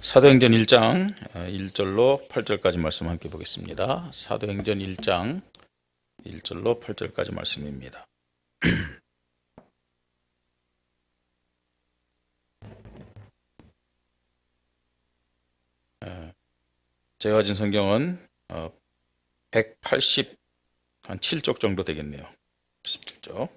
사도행전 1장 1절로 8절까지 말씀 함께 보겠습니다. 사도행전 1장 1절로 8절까지 말씀입니다. 제가 가진 성경은 187쪽 정도 되겠네요. 17쪽.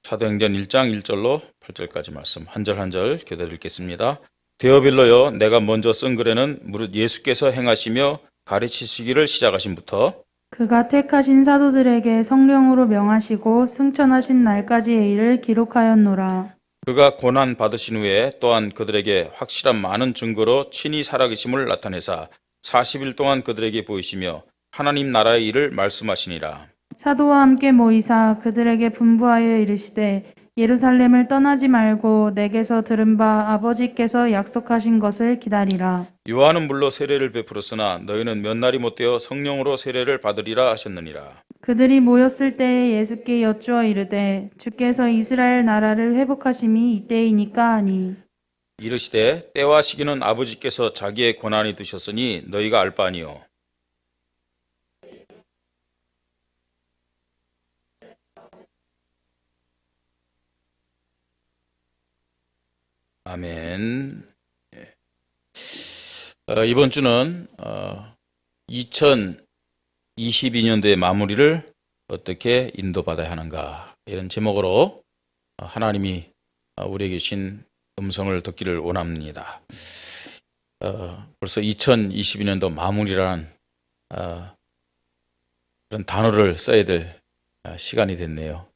사도행전 1장 1절로 8절까지 말씀 한 절 한 절 교대 읽겠습니다. 데오빌로여, 내가 먼저 쓴 글에는 무릇 예수께서 행하시며 가르치시기를 시작하신부터 그가 택하신 사도들에게 성령으로 명하시고 승천하신 날까지의 일을 기록하였노라. 그가 고난 받으신 후에 또한 그들에게 확실한 많은 증거로 친히 살아계심을 나타내사 40일 동안 그들에게 보이시며 하나님 나라의 일을 말씀하시니라. 사도와 함께 모이사 그들에게 분부하여 이르시되 예루살렘을 떠나지 말고 내게서 들은 바 아버지께서 약속하신 것을 기다리라. 요한은 물로 세례를 베풀었으나 너희는 몇 날이 못되어 성령으로 세례를 받으리라 하셨느니라. 그들이 모였을 때에 예수께 여쭈어 이르되 주께서 이스라엘 나라를 회복하심이 이때이니까 하니 이르시되 때와 시기는 아버지께서 자기의 권한이 두셨으니 너희가 알 바 아니요. 아멘. 이번 주는 2022년도의 마무리를 어떻게 인도받아야 하는가, 이런 제목으로 하나님이 우리에게 주신 음성을 듣기를 원합니다. 벌써 2022년도 마무리라는 그런 단어를 써야 될 시간이 됐네요.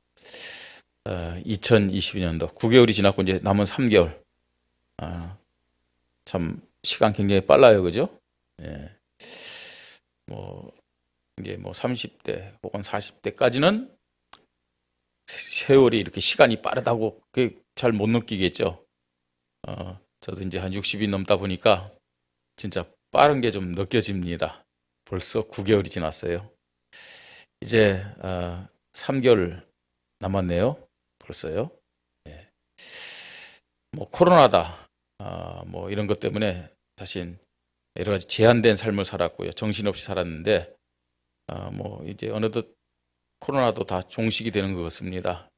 2022년도 9개월이 지났고 이제 남은 3개월. 참 시간 굉장히 빨라요, 그죠? 예. 이게 30대 혹은 40대까지는 세월이 이렇게 시간이 빠르다고 잘 못 느끼겠죠. 저도 이제 한 60이 넘다 보니까 진짜 빠른 게 좀 느껴집니다. 벌써 9개월이 지났어요. 이제 3개월 남았네요. 벌써요. 예. 코로나다. 이런 것 때문에 사실 여러 가지 제한된 삶을 살았고요. 정신없이 살았는데, 이제 어느덧 코로나도 다 종식이 되는 것 같습니다.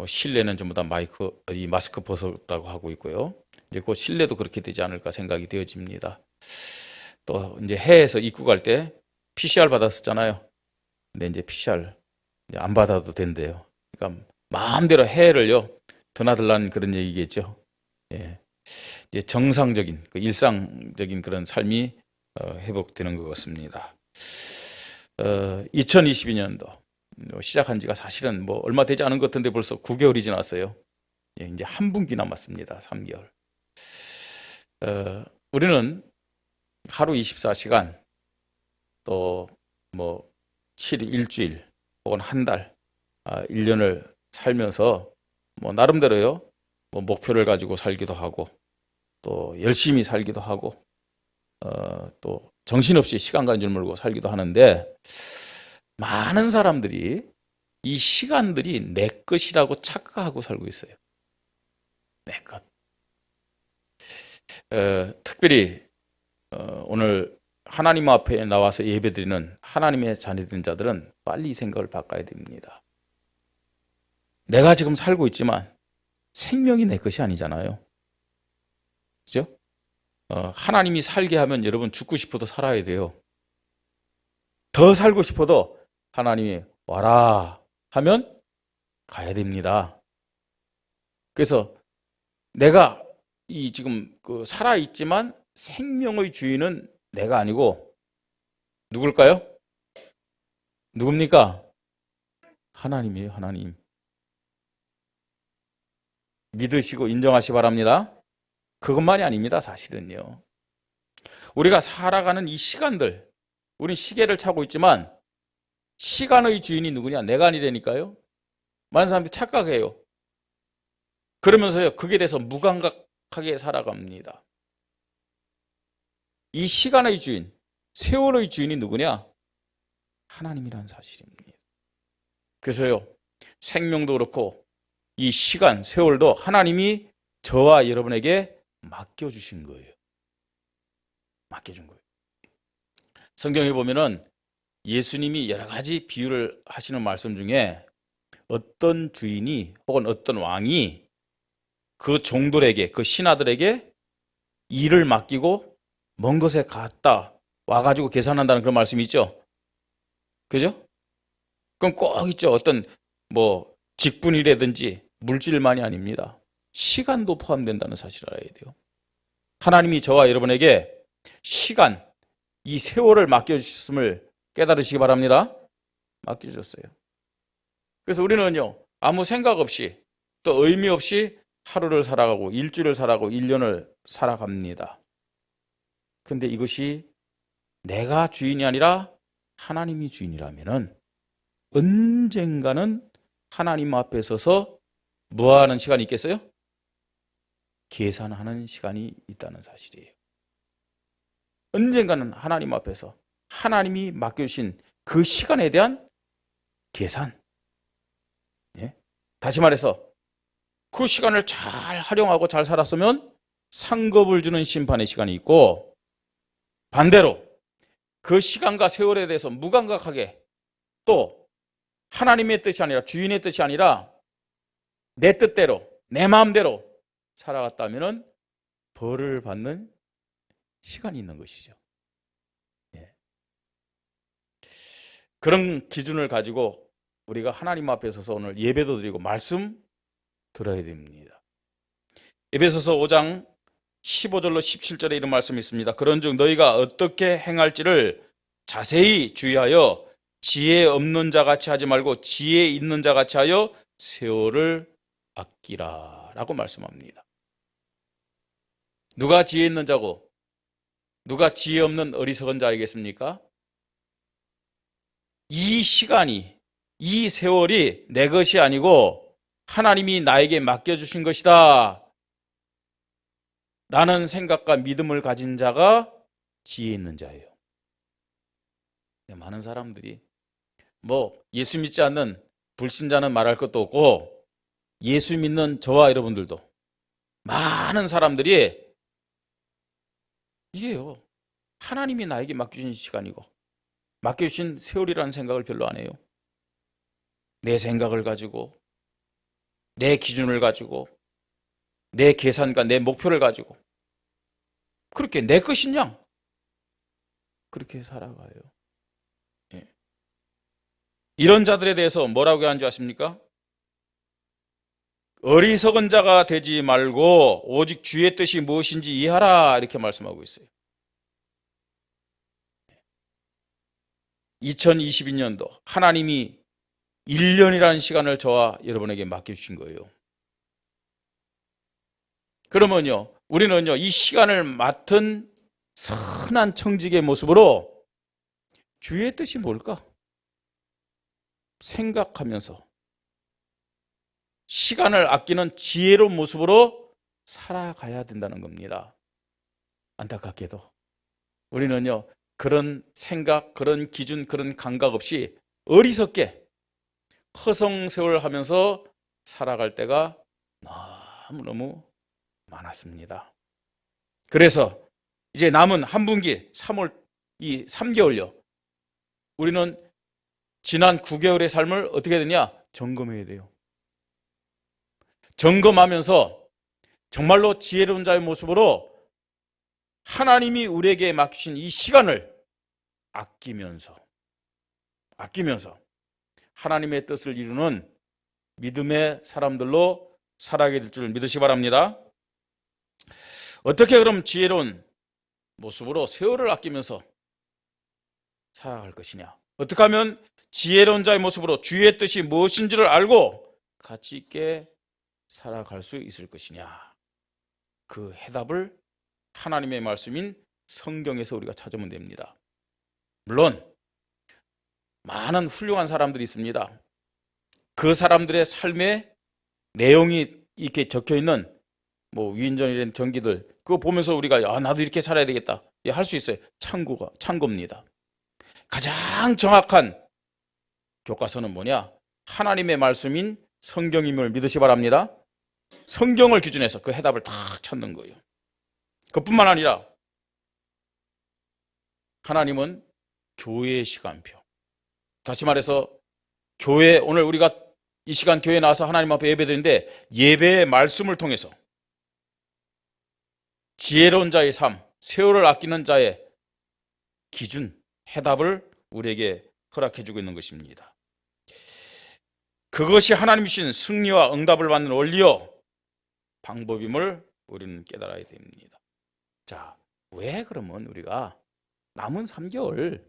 실내는 전부 다 마스크 벗었다고 하고 있고요. 이제 곧 실내도 그렇게 되지 않을까 생각이 되어집니다. 또 이제 해외에서 입국할 때 PCR 받았었잖아요. 근데 이제 PCR 이제 안 받아도 된대요. 그러니까 마음대로 해외를요 드나들라는 그런 얘기겠죠. 예. 이제 정상적인 일상적인 그런 삶이 회복되는 것 같습니다. 2022년도 시작한 지가 사실은 얼마 되지 않은 것 같은데 벌써 9개월이 지났어요. 예, 이제 한 분기 남았습니다. 3개월. 우리는 하루 24시간 또 7일, 일주일 혹은 한 달, 1년을 살면서 나름대로요 목표를 가지고 살기도 하고 또 열심히 살기도 하고 또 정신없이 시간 가는 줄 모르고 살기도 하는데, 많은 사람들이 이 시간들이 내 것이라고 착각하고 살고 있어요. 내 것. 특별히 오늘 하나님 앞에 나와서 예배드리는 하나님의 자녀된 자들은 빨리 이 생각을 바꿔야 됩니다. 내가 지금 살고 있지만 생명이 내 것이 아니잖아요. 그죠? 하나님이 살게 하면 여러분 죽고 싶어도 살아야 돼요. 더 살고 싶어도 하나님이 와라 하면 가야 됩니다. 그래서 내가 지금 살아있지만 생명의 주인은 내가 아니고 누굴까요? 누굽니까? 하나님이에요. 하나님. 믿으시고 인정하시 바랍니다. 그것만이 아닙니다. 사실은요. 우리가 살아가는 이 시간들, 우리 시계를 차고 있지만 시간의 주인이 누구냐? 내가 아니라니까요. 많은 사람들이 착각해요. 그러면서요 그게 돼서 무감각하게 살아갑니다. 이 시간의 주인, 세월의 주인이 누구냐? 하나님이라는 사실입니다. 그래서요 생명도 그렇고 이 시간, 세월도 하나님이 저와 여러분에게 맡겨주신 거예요. 맡겨준 거예요. 성경에 보면은 예수님이 여러 가지 비유를 하시는 말씀 중에 어떤 주인이 혹은 어떤 왕이 그 종들에게, 그 신하들에게 일을 맡기고 먼 곳에 갔다 와가지고 계산한다는 그런 말씀이 있죠. 그죠? 그럼 꼭 있죠. 어떤 뭐 직분이라든지 물질만이 아닙니다. 시간도 포함된다는 사실을 알아야 돼요. 하나님이 저와 여러분에게 시간, 이 세월을 맡겨주셨음을 깨달으시기 바랍니다. 맡겨주셨어요. 그래서 우리는요, 아무 생각 없이 또 의미 없이 하루를 살아가고 일주일을 살아가고 1년을 살아갑니다. 근데 이것이 내가 주인이 아니라 하나님이 주인이라면은 언젠가는 하나님 앞에 서서 뭐 하는 시간이 있겠어요? 계산하는 시간이 있다는 사실이에요. 언젠가는 하나님 앞에서 하나님이 맡겨주신 그 시간에 대한 계산. 예? 다시 말해서 그 시간을 잘 활용하고 잘 살았으면 상급을 주는 심판의 시간이 있고, 반대로 그 시간과 세월에 대해서 무감각하게 또 하나님의 뜻이 아니라 주인의 뜻이 아니라 내 뜻대로 내 마음대로 살아갔다면 벌을 받는 시간이 있는 것이죠. 예. 그런 기준을 가지고 우리가 하나님 앞에 서서 오늘 예배도 드리고 말씀 들어야 됩니다. 에베소서 5장 15절로 17절에 이런 말씀이 있습니다. 그런즉 너희가 어떻게 행할지를 자세히 주의하여 지혜 없는 자 같이 하지 말고 지혜 있는 자 같이 하여 세월을 아끼라 라고 말씀합니다. 누가 지혜 있는 자고 누가 지혜 없는 어리석은 자이겠습니까? 이 시간이, 이 세월이 내 것이 아니고 하나님이 나에게 맡겨주신 것이다 라는 생각과 믿음을 가진 자가 지혜 있는 자예요. 많은 사람들이 뭐 예수 믿지 않는 불신자는 말할 것도 없고 예수 믿는 저와 여러분들도 많은 사람들이 이게요, 하나님이 나에게 맡겨주신 시간이고 맡겨주신 세월이라는 생각을 별로 안 해요. 내 생각을 가지고 내 기준을 가지고 내 계산과 내 목표를 가지고 그렇게 내 것인 양 그렇게 살아가요. 예. 이런 자들에 대해서 뭐라고 하는지 아십니까? 어리석은 자가 되지 말고 오직 주의 뜻이 무엇인지 이해하라 이렇게 말씀하고 있어요. 2022년도 하나님이 1년이라는 시간을 저와 여러분에게 맡겨주신 거예요. 그러면요, 우리는요, 이 시간을 맡은 선한 청직의 모습으로 주의 뜻이 뭘까? 생각하면서 시간을 아끼는 지혜로운 모습으로 살아가야 된다는 겁니다. 안타깝게도 우리는요, 그런 생각, 그런 기준, 그런 감각 없이 어리석게 허송세월하면서 살아갈 때가 너무너무 많았습니다. 그래서 이제 남은 한 분기 3월 이 3개월요. 우리는 지난 9개월의 삶을 어떻게 되냐? 점검해야 돼요. 점검하면서 정말로 지혜로운 자의 모습으로 하나님이 우리에게 맡기신 이 시간을 아끼면서 하나님의 뜻을 이루는 믿음의 사람들로 살아가게 될 줄 믿으시기 바랍니다. 어떻게 그럼 지혜로운 모습으로 세월을 아끼면서 살아갈 것이냐? 어떻게 하면 지혜로운 자의 모습으로 주의 뜻이 무엇인지를 알고 가치 있게 살아갈 수 있을 것이냐? 그 해답을 하나님의 말씀인 성경에서 우리가 찾으면 됩니다. 물론 많은 훌륭한 사람들이 있습니다. 그 사람들의 삶의 내용이 이렇게 적혀있는 뭐 위인전이라는 전기들 그거 보면서 우리가 나도 이렇게 살아야 되겠다 할 수 있어요. 참고입니다. 가장 정확한 교과서는 뭐냐? 하나님의 말씀인 성경임을 믿으시 바랍니다. 성경을 기준해서 그 해답을 다 찾는 거예요. 그뿐만 아니라 하나님은 교회의 시간표. 다시 말해서 교회, 오늘 우리가 이 시간 교회에 나와서 하나님 앞에 예배드리는데 예배의 말씀을 통해서 지혜로운 자의 삶, 세월을 아끼는 자의 기준, 해답을 우리에게 허락해 주고 있는 것입니다. 그것이 하나님이 주신 승리와 응답을 받는 원리요 방법임을 우리는 깨달아야 됩니다. 자, 왜 그러면 우리가 남은 3개월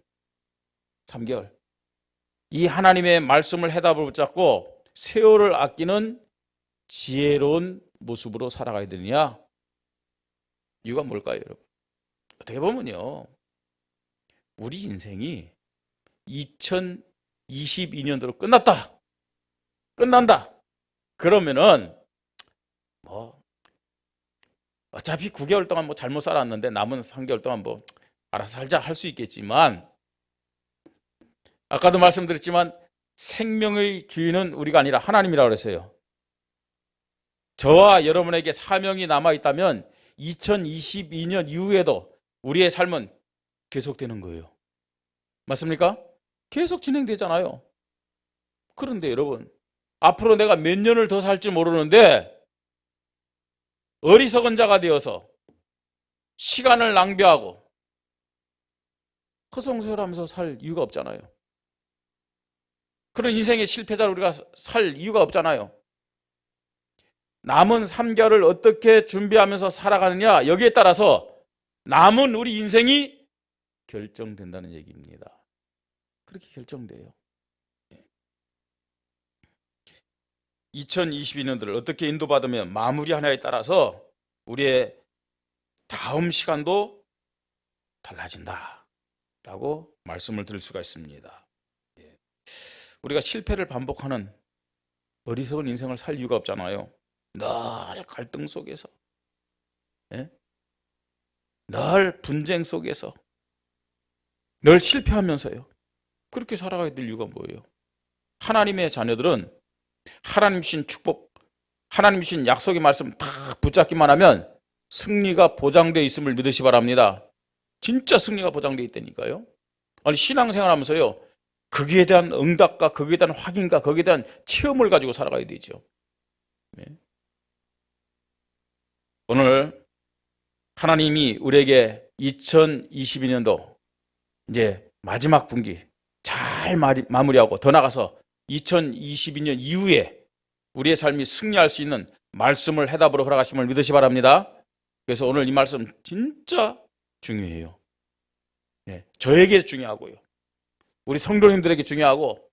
이 하나님의 말씀을 해답을 붙잡고 세월을 아끼는 지혜로운 모습으로 살아가야 되느냐? 이유가 뭘까요, 여러분? 어떻게 보면요, 우리 인생이 2022년도로 끝난다. 그러면은 어차피 9개월 동안 잘못 살았는데 남은 3개월 동안 알아서 살자 할 수 있겠지만, 아까도 말씀드렸지만 생명의 주인은 우리가 아니라 하나님이라고 그랬어요. 저와 여러분에게 사명이 남아있다면 2022년 이후에도 우리의 삶은 계속되는 거예요. 맞습니까? 계속 진행되잖아요. 그런데 여러분, 앞으로 내가 몇 년을 더 살지 모르는데 어리석은 자가 되어서 시간을 낭비하고 허송세월하면서 살 이유가 없잖아요. 그런 인생의 실패자를 우리가 살 이유가 없잖아요. 남은 3개월을 어떻게 준비하면서 살아가느냐, 여기에 따라서 남은 우리 인생이 결정된다는 얘기입니다. 그렇게 결정돼요. 2022년도를 어떻게 인도받으면 마무리하냐에 따라서 우리의 다음 시간도 달라진다라고 말씀을 드릴 수가 있습니다. 우리가 실패를 반복하는 어리석은 인생을 살 이유가 없잖아요. 늘 갈등 속에서, 늘 분쟁 속에서, 늘 실패하면서요. 그렇게 살아가야 될 이유가 뭐예요? 하나님의 자녀들은 하나님 주신 축복, 하나님 주신 약속의 말씀 다 붙잡기만 하면 승리가 보장되어 있음을 믿으시 바랍니다. 진짜 승리가 보장되어 있다니까요. 아니, 신앙생활 하면서요, 거기에 대한 응답과 거기에 대한 확인과 거기에 대한 체험을 가지고 살아가야 되죠. 오늘 하나님이 우리에게 2022년도 이제 마지막 분기 잘 마무리하고 더 나가서 2022년 이후에 우리의 삶이 승리할 수 있는 말씀을 해답으로 허락하심을 믿으시 바랍니다. 그래서 오늘 이 말씀 진짜 중요해요. 저에게 중요하고요, 우리 성도님들에게 중요하고,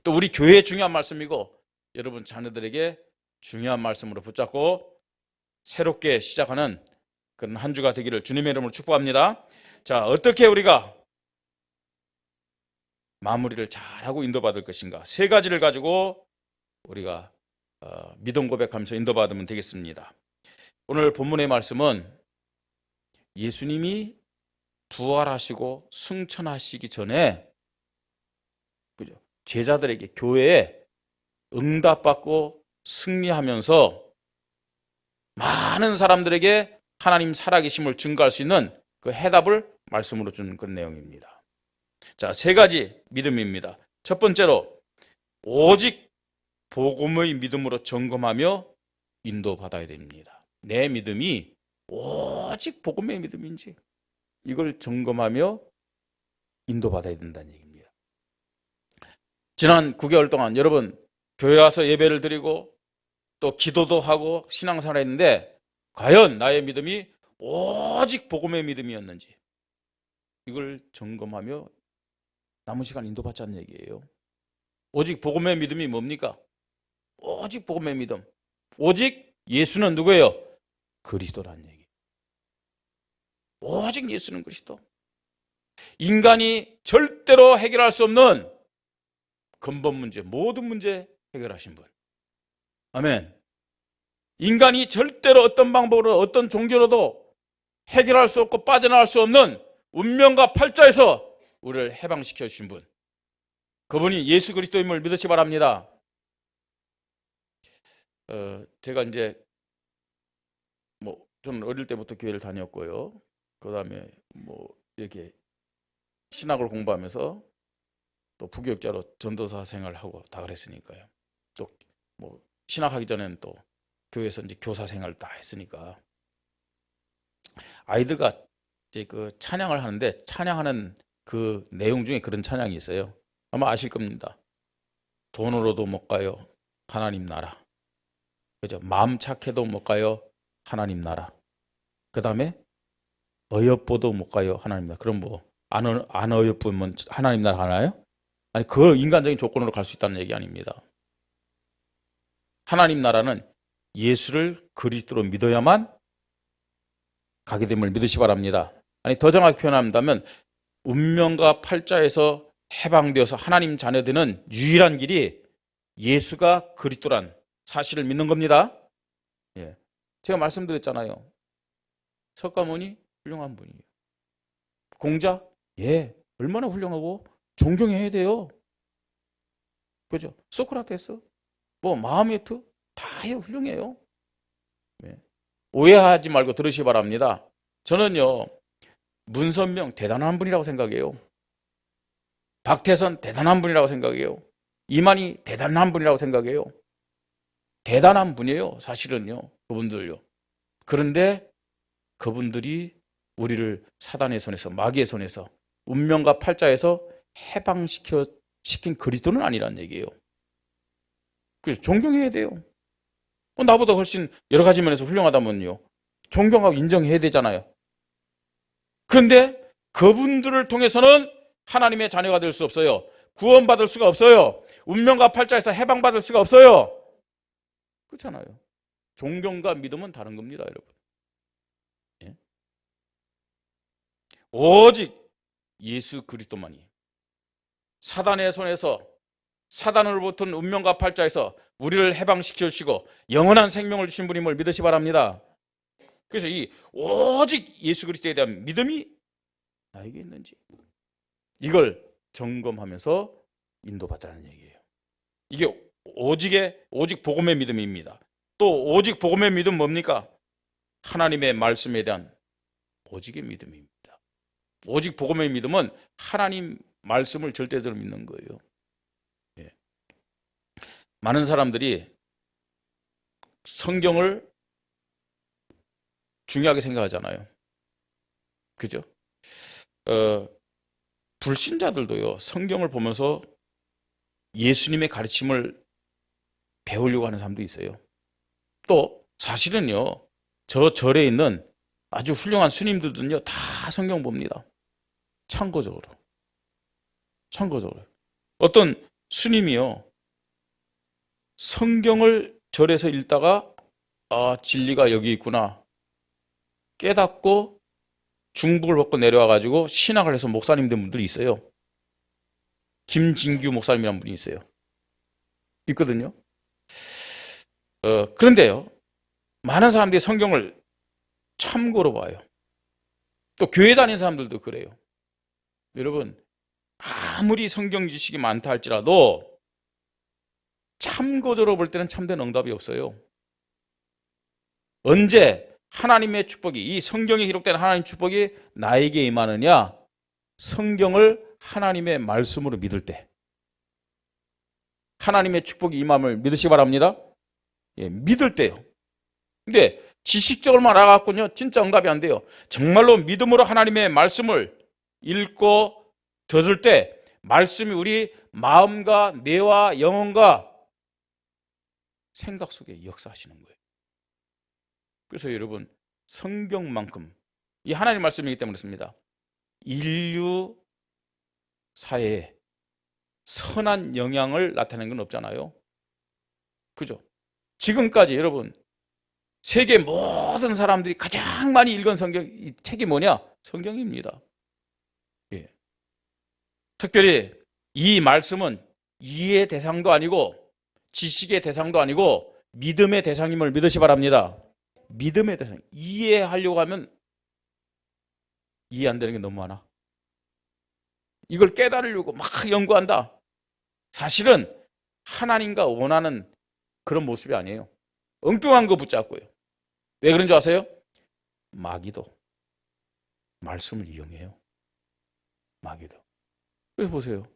또 우리 교회에 중요한 말씀이고, 여러분 자녀들에게 중요한 말씀으로 붙잡고 새롭게 시작하는 그런 한 주가 되기를 주님의 이름으로 축복합니다. 자, 어떻게 우리가 마무리를 잘하고 인도받을 것인가, 3가지를 가지고 우리가 믿음 고백하면서 인도받으면 되겠습니다. 오늘 본문의 말씀은 예수님이 부활하시고 승천하시기 전에 제자들에게, 교회에 응답받고 승리하면서 많은 사람들에게 하나님 살아계심을 증거할 수 있는 그 해답을 말씀으로 준 그런 내용입니다. 자, 3가지 믿음입니다. 첫 번째로, 오직 복음의 믿음으로 점검하며 인도받아야 됩니다. 내 믿음이 오직 복음의 믿음인지 이걸 점검하며 인도받아야 된다는 얘기입니다. 지난 9개월 동안 여러분 교회 와서 예배를 드리고 또 기도도 하고 신앙생활을 했는데, 과연 나의 믿음이 오직 복음의 믿음이었는지 이걸 점검하며 남은 시간 인도받자는 얘기예요. 오직 복음의 믿음이 뭡니까? 오직 복음의 믿음, 오직 예수는 누구예요? 그리스도라는 얘기. 오직 예수는 그리스도. 인간이 절대로 해결할 수 없는 근본 문제, 모든 문제 해결하신 분. 아멘. 인간이 절대로 어떤 방법으로, 어떤 종교로도 해결할 수 없고 빠져나갈 수 없는 운명과 팔자에서 우리를 해방시켜 주신 분, 그분이 예수 그리스도임을 믿으시 바랍니다. 제가 이제 뭐 저는 어릴 때부터 교회를 다녔고요. 그다음에 뭐 이렇게 신학을 공부하면서 또 부교육자로 전도사 생활하고 다 그랬으니까요. 또 뭐 신학하기 전에는 또 교회에서 이제 교사 생활 다 했으니까 아이들과 이제 그 찬양을 하는데 찬양하는 그 내용 중에 그런 찬양이 있어요. 아마 아실 겁니다. 돈으로도 못 가요. 하나님 나라. 그죠? 마음 착해도 못 가요. 하나님 나라. 그 다음에 어여뻐도 못 가요. 하나님 나라. 그럼 뭐 안 어여쁘면 하나님 나라 가나요? 아니, 그 인간적인 조건으로 갈 수 있다는 얘기 아닙니다. 하나님 나라는 예수를 그리스도로 믿어야만 가게 됨을 믿으시 바랍니다. 아니, 더 정확히 표현한다면 운명과 팔자에서 해방되어서 하나님 자녀되는 유일한 길이 예수가 그리스도란 사실을 믿는 겁니다. 예. 제가 말씀드렸잖아요. 석가모니 훌륭한 분이에요. 공자, 예, 얼마나 훌륭하고 존경해야 돼요. 그죠? 소크라테스, 뭐 마호메트 다 훌륭해요. 예. 오해하지 말고 들으시기 바랍니다. 저는요, 문선명 대단한 분이라고 생각해요. 박태선 대단한 분이라고 생각해요. 이만희 대단한 분이라고 생각해요. 대단한 분이에요. 사실은요. 그분들요. 그런데 그분들이 우리를 사단의 손에서, 마귀의 손에서, 운명과 팔자에서 해방시킨 그리스도는 아니란 얘기예요. 그래서 존경해야 돼요. 나보다 훨씬 여러 가지 면에서 훌륭하다면요, 존경하고 인정해야 되잖아요. 그런데 그분들을 통해서는 하나님의 자녀가 될 수 없어요. 구원받을 수가 없어요. 운명과 팔자에서 해방받을 수가 없어요. 그렇잖아요. 존경과 믿음은 다른 겁니다, 여러분. 예? 오직 예수 그리스도만이 사단의 손에서, 사단으로부터 운명과 팔자에서 우리를 해방시켜 주시고 영원한 생명을 주신 분임을 믿으시 바랍니다. 그래서 이 오직 예수 그리스도에 대한 믿음이 나에게 있는지, 이걸 점검하면서 인도받자는 얘기예요. 이게 오직 복음의 믿음입니다. 또 오직 복음의 믿음 뭡니까? 하나님의 말씀에 대한 오직의 믿음입니다. 오직 복음의 믿음은 하나님 말씀을 절대적으로 믿는 거예요. 예. 많은 사람들이 성경을 중요하게 생각하잖아요. 그죠? 불신자들도요, 성경을 보면서 예수님의 가르침을 배우려고 하는 사람도 있어요. 또 사실은요, 저 절에 있는 아주 훌륭한 스님들은요, 다 성경 봅니다. 참고적으로. 어떤 스님이요, 성경을 절에서 읽다가 진리가 여기 있구나 깨닫고 중북을 벗고 내려와가지고 신학을 해서 목사님 된 분들이 있어요. 김진규 목사님이라는 분이 있어요. 있거든요. 그런데요, 많은 사람들이 성경을 참고로 봐요. 또 교회 다니는 사람들도 그래요. 여러분, 아무리 성경 지식이 많다 할지라도 참고적으로 볼 때는 참된 응답이 없어요. 언제 하나님의 축복이, 이 성경에 기록된 하나님의 축복이 나에게 임하느냐? 성경을 하나님의 말씀으로 믿을 때 하나님의 축복이 임함을 믿으시기 바랍니다. 예, 믿을 때요. 근데 지식적으로만 알아갖고는요, 진짜 응답이 안 돼요. 정말로 믿음으로 하나님의 말씀을 읽고 들을 때 말씀이 우리 마음과 뇌와 영혼과 생각 속에 역사하시는 거예요. 그래서 여러분, 성경만큼 이 하나님 말씀이기 때문에 그렇습니다. 인류 사회에 선한 영향을 나타내는 건 없잖아요. 그죠? 지금까지 여러분, 세계 모든 사람들이 가장 많이 읽은 성경, 이 책이 뭐냐? 성경입니다. 예. 특별히 이 말씀은 이해의 대상도 아니고 지식의 대상도 아니고 믿음의 대상임을 믿으시 바랍니다. 믿음의 대상. 이해하려고 하면 이해 안 되는 게 너무 많아. 이걸 깨달으려고 막 연구한다. 사실은 하나님과 원하는 그런 모습이 아니에요. 엉뚱한 거 붙잡고요. 왜 그런 줄 아세요? 마귀도 말씀을 이용해요. 마귀도. 그래서 보세요.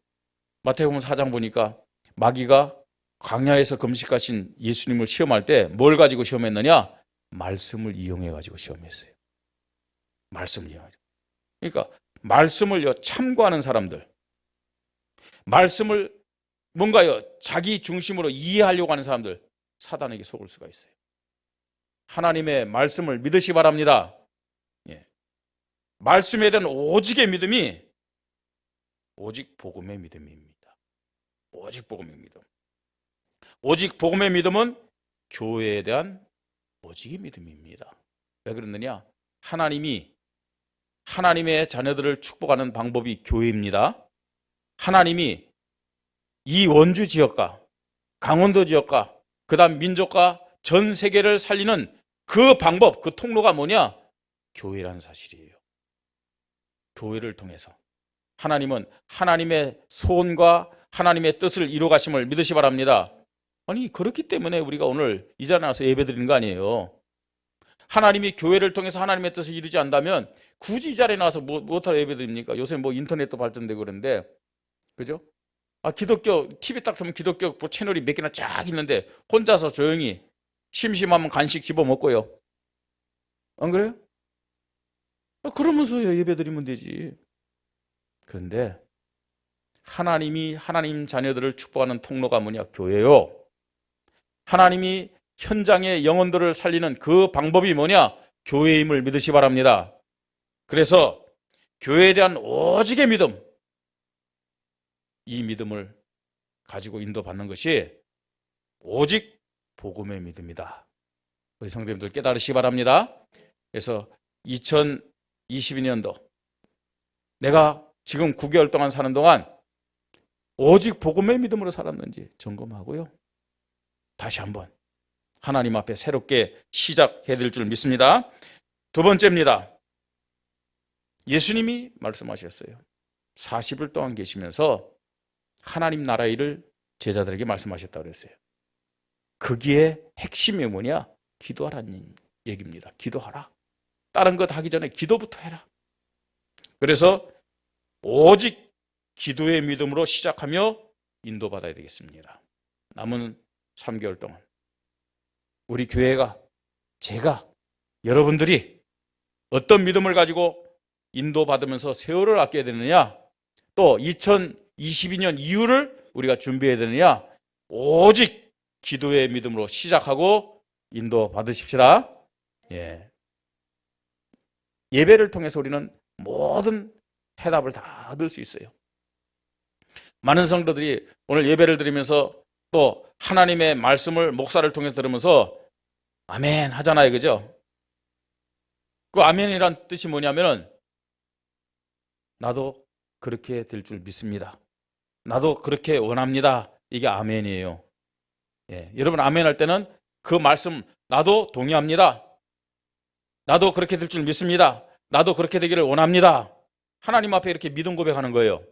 마태복음 4장 보니까 마귀가 광야에서 금식하신 예수님을 시험할 때 뭘 가지고 시험했느냐? 말씀을 이용해 가지고 시험했어요. 말씀을 이용하죠. 그러니까 말씀을 참고하는 사람들, 말씀을 뭔가요 자기 중심으로 이해하려고 하는 사람들, 사단에게 속을 수가 있어요. 하나님의 말씀을 믿으시 바랍니다. 예. 말씀에 대한 오직의 믿음이 오직 복음의 믿음입니다. 오직 복음의 믿음. 오직 복음의 믿음은 교회에 대한 오직의 믿음입니다. 왜 그러느냐? 하나님의 자녀들을 축복하는 방법이 교회입니다. 하나님이 이 원주 지역과 강원도 지역과 그다음 민족과 전 세계를 살리는 그 방법, 그 통로가 뭐냐? 교회라는 사실이에요. 교회를 통해서 하나님은 하나님의 소원과 하나님의 뜻을 이루어 가심을 믿으시 바랍니다. 아니 그렇기 때문에 우리가 오늘 이 자리에 나와서 예배드리는 거 아니에요. 하나님이 교회를 통해서 하나님의 뜻을 이루지 않다면 굳이 이 자리에 나와서 뭐하러 예배드립니까? 요새 뭐 인터넷도 발전되고 그러는데, 그죠? 기독교 TV 딱 보면 기독교 채널이 몇 개나 쫙 있는데 혼자서 조용히 심심하면 간식 집어 먹고요. 안 그래요? 그러면서 예배드리면 되지. 그런데 하나님이 하나님 자녀들을 축복하는 통로가 뭐냐? 교회요. 하나님이 현장의 영혼들을 살리는 그 방법이 뭐냐? 교회임을 믿으시 바랍니다. 그래서 교회에 대한 오직의 믿음, 이 믿음을 가지고 인도받는 것이 오직 복음의 믿음이다. 우리 성도님들 깨달으시기 바랍니다. 그래서 2022년도 내가 지금 9개월 동안 사는 동안 오직 복음의 믿음으로 살았는지 점검하고요. 다시 한번 하나님 앞에 새롭게 시작해야 될 줄 믿습니다. 두 번째입니다. 예수님이 말씀하셨어요. 40일 동안 계시면서 하나님 나라 일을 제자들에게 말씀하셨다고 그랬어요. 거기에 핵심이 뭐냐? 기도하라는 얘기입니다. 기도하라. 다른 것 하기 전에 기도부터 해라. 그래서 오직 기도의 믿음으로 시작하며 인도받아야 되겠습니다. 남은 3개월 동안 우리 교회가, 제가, 여러분들이 어떤 믿음을 가지고 인도받으면서 세월을 아껴야 되느냐, 또 2022년 이후를 우리가 준비해야 되느냐, 오직 기도의 믿음으로 시작하고 인도받으십시다. 예배를 통해서 우리는 모든 해답을 다 얻을 수 있어요. 많은 성도들이 오늘 예배를 드리면서 또 하나님의 말씀을 목사를 통해서 들으면서 아멘 하잖아요. 그죠? 그 아멘이란 뜻이 뭐냐면은 나도 그렇게 될 줄 믿습니다. 나도 그렇게 원합니다. 이게 아멘이에요. 여러분 아멘 할 때는 그 말씀 나도 동의합니다. 나도 그렇게 될 줄 믿습니다. 나도 그렇게 되기를 원합니다. 하나님 앞에 이렇게 믿음 고백하는 거예요.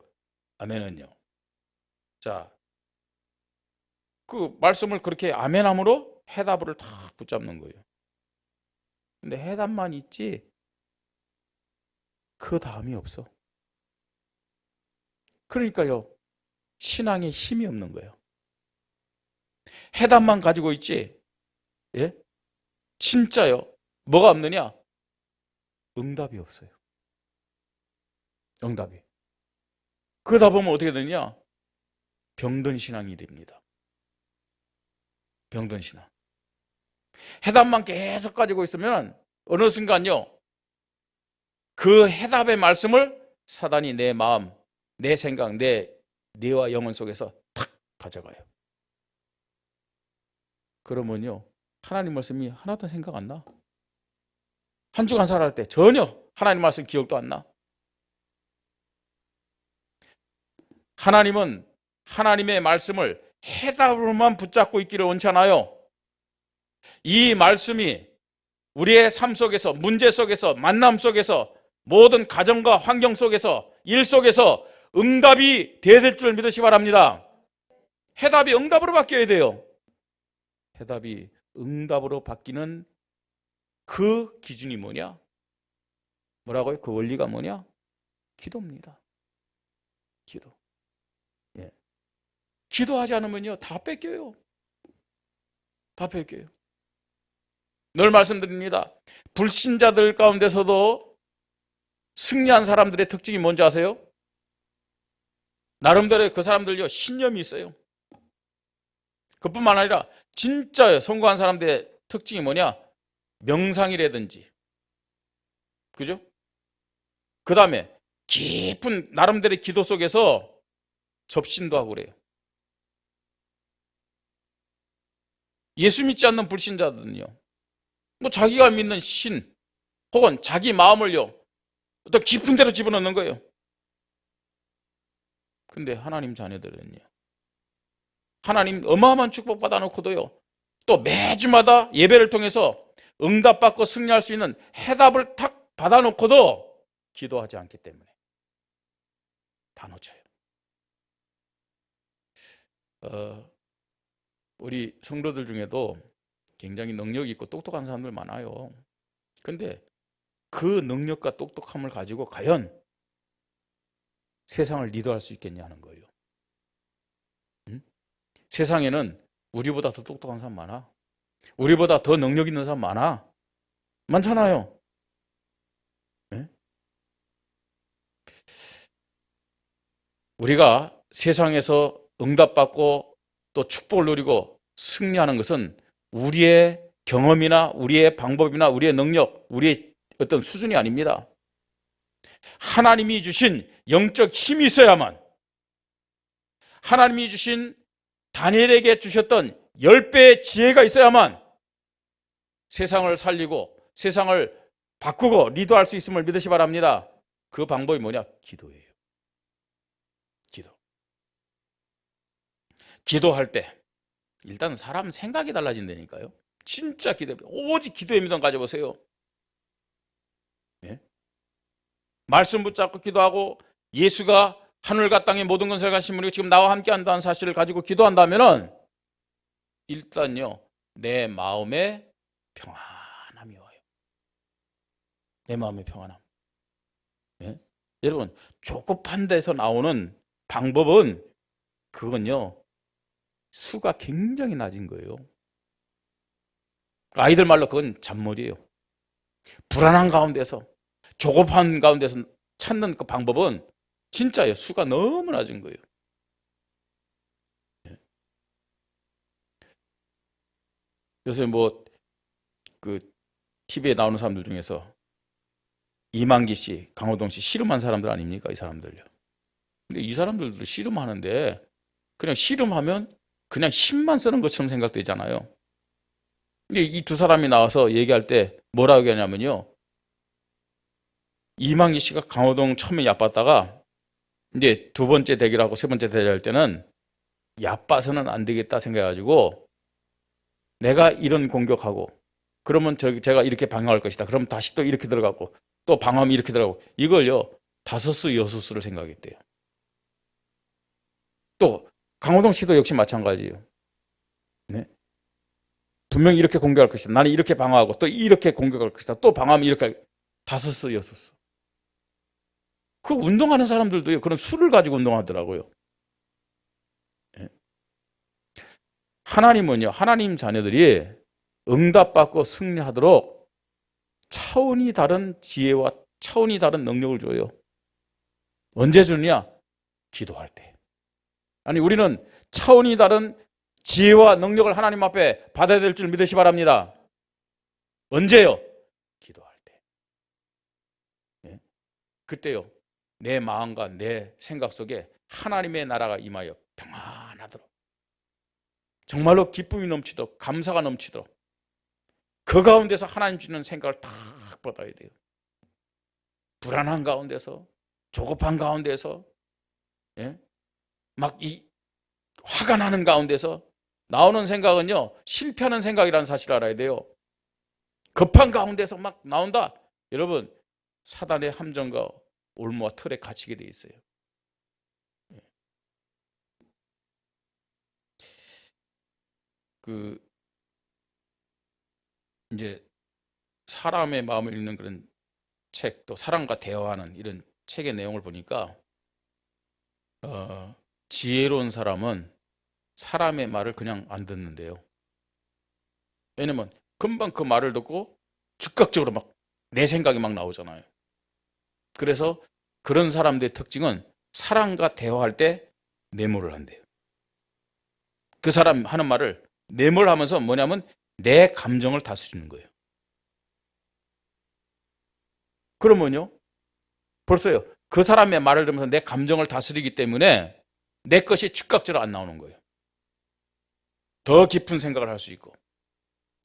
아멘은요. 자, 그 말씀을 그렇게 아멘함으로 해답을 다 붙잡는 거예요. 근데 해답만 있지 그 다음이 없어. 그러니까요, 신앙에 힘이 없는 거예요. 해답만 가지고 있지, 진짜요. 뭐가 없느냐? 응답이 없어요. 응답이. 그러다 보면 어떻게 되느냐? 병든 신앙이 됩니다. 병든 신앙. 해답만 계속 가지고 있으면 어느 순간요, 그 해답의 말씀을 사단이 내 마음, 내 생각, 뇌와 영혼 속에서 탁 가져가요. 그러면요, 하나님 말씀이 하나도 생각 안 나. 한 주간 살아갈 때 전혀 하나님 말씀 기억도 안 나. 하나님은 하나님의 말씀을 해답으로만 붙잡고 있기를 원치 않아요. 이 말씀이 우리의 삶 속에서, 문제 속에서, 만남 속에서, 모든 가정과 환경 속에서, 일 속에서 응답이 되어야 될 줄 믿으시기 바랍니다. 해답이 응답으로 바뀌어야 돼요. 해답이 응답으로 바뀌는 그 기준이 뭐냐? 뭐라고요? 그 원리가 뭐냐? 기도입니다. 기도. 예. 기도하지 않으면요, 다 뺏겨요. 다 뺏겨요. 늘 말씀드립니다. 불신자들 가운데서도 승리한 사람들의 특징이 뭔지 아세요? 나름대로 그 사람들요, 신념이 있어요. 그뿐만 아니라 진짜 성공한 사람들의 특징이 뭐냐? 명상이라든지, 그죠? 그 다음에 깊은 나름대로의 기도 속에서 접신도 하고 그래요. 예수 믿지 않는 불신자들은요, 뭐 자기가 믿는 신 혹은 자기 마음을요, 또 깊은 데로 집어넣는 거예요. 근데 하나님 자녀들은요, 하나님 어마어마한 축복 받아놓고도요, 또 매주마다 예배를 통해서 응답받고 승리할 수 있는 해답을 탁 받아놓고도 기도하지 않기 때문에 다 놓쳐요. 우리 성도들 중에도 굉장히 능력 있고 똑똑한 사람들 많아요. 근데 그 능력과 똑똑함을 가지고 과연 세상을 리드할 수 있겠냐는 거예요. 응? 세상에는 우리보다 더 똑똑한 사람 많아. 우리보다 더 능력 있는 사람 많아. 많잖아요. 네? 우리가 세상에서 응답받고 또 축복을 누리고 승리하는 것은 우리의 경험이나 우리의 방법이나 우리의 능력, 우리의 어떤 수준이 아닙니다. 하나님이 주신 영적 힘이 있어야만, 하나님이 주신 다니엘에게 주셨던 10배의 지혜가 있어야만 세상을 살리고 세상을 바꾸고 리드할 수 있음을 믿으시 바랍니다. 그 방법이 뭐냐? 기도예요. 기도. 기도할 때 일단 사람 생각이 달라진다니까요. 진짜 기도, 오직 기도의 믿음 가져보세요. 예? 말씀 붙잡고 기도하고 예수가 하늘과 땅의 모든 것을 가신 분이 지금 나와 함께 한다는 사실을 가지고 기도한다면은 일단요, 내 마음에 평안함이 와요. 내 마음의 평안함. 예? 여러분, 조급한 데서 나오는 방법은 그건요, 수가 굉장히 낮은 거예요. 아이들 말로 그건 잔머리예요. 불안한 가운데서, 조급한 가운데서 찾는 그 방법은 진짜예요. 수가 너무 낮은 거예요. 요새 뭐 그 TV에 나오는 사람들 중에서 이만기 씨, 강호동 씨 씨름한 사람들 아닙니까? 이 사람들요. 근데 이 사람들도 씨름하는데 그냥 씨름하면 그냥 힘만 쓰는 것처럼 생각되잖아요. 근데 이 두 사람이 나와서 얘기할 때 뭐라고 하냐면요, 이만기 씨가 강호동 처음에 얕봤다가 이제 두 번째 대결하고 세 번째 대결할 때는 얕봐서는 안 되겠다 생각해가지고 내가 이런 공격하고 그러면 제가 이렇게 방어할 것이다. 그럼 다시 또 이렇게 들어가고 또 방어하면 이렇게 들어가고, 이걸요 5수 6수를 생각했대요. 또 강호동 씨도 역시 마찬가지예요. 네? 분명히 이렇게 공격할 것이다. 나는 이렇게 방어하고 또 이렇게 공격할 것이다. 또 방어하면 이렇게 5수 6수. 그 운동하는 사람들도요, 그런 수를 가지고 운동하더라고요. 네? 하나님은요, 하나님 자녀들이 응답받고 승리하도록 차원이 다른 지혜와 차원이 다른 능력을 줘요. 언제 주느냐? 기도할 때. 아니, 우리는 차원이 다른 지혜와 능력을 하나님 앞에 받아야 될 줄 믿으시 바랍니다. 언제요? 기도할 때. 네? 그때요, 내 마음과 내 생각 속에 하나님의 나라가 임하여 평안하도록, 정말로 기쁨이 넘치도록, 감사가 넘치도록 그 가운데서 하나님 주는 생각을 탁 받아야 돼요. 불안한 가운데서, 조급한 가운데서, 예? 막 이 화가 나는 가운데서 나오는 생각은요, 실패하는 생각이라는 사실을 알아야 돼요. 급한 가운데서 막 나온다. 여러분, 사단의 함정과 올무와 틀에 갇히게 돼 있어요. 이제 사람의 마음을 읽는 그런 책, 또 사람과 대화하는 이런 책의 내용을 보니까 지혜로운 사람은 사람의 말을 그냥 안 듣는데요. 왜냐면 금방 그 말을 듣고 즉각적으로 막 내 생각이 막 나오잖아요. 그래서 그런 사람들의 특징은 사람과 대화할 때 메모를 한대요. 그 사람 하는 말을 메모를 하면서 뭐냐면 내 감정을 다스리는 거예요. 그러면요, 벌써요, 그 사람의 말을 들으면서 내 감정을 다스리기 때문에 내 것이 즉각적으로 안 나오는 거예요. 더 깊은 생각을 할 수 있고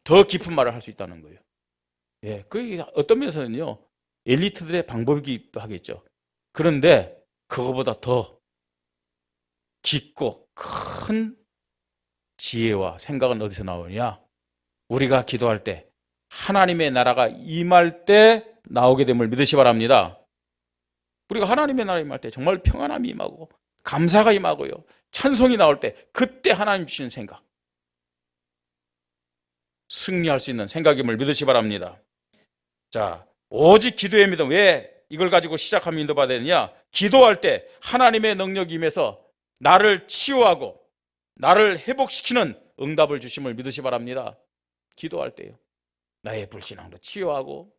더 깊은 말을 할 수 있다는 거예요. 예, 그 어떤 면에서는요, 엘리트들의 방법이기도 하겠죠. 그런데 그거보다 더 깊고 큰 지혜와 생각은 어디서 나오냐? 우리가 기도할 때 하나님의 나라가 임할 때 나오게 됨을 믿으시 바랍니다. 우리가 하나님의 나라 임할 때 정말 평안함이 임하고 감사가 임하고요, 찬송이 나올 때 그때 하나님 주시는 생각, 승리할 수 있는 생각임을 믿으시 바랍니다. 자, 오직 기도의 믿음. 왜 이걸 가지고 시작하면 인도받아야 되느냐? 기도할 때 하나님의 능력이 임해서 나를 치유하고 나를 회복시키는 응답을 주심을 믿으시 바랍니다. 기도할 때요, 나의 불신앙도 치유하고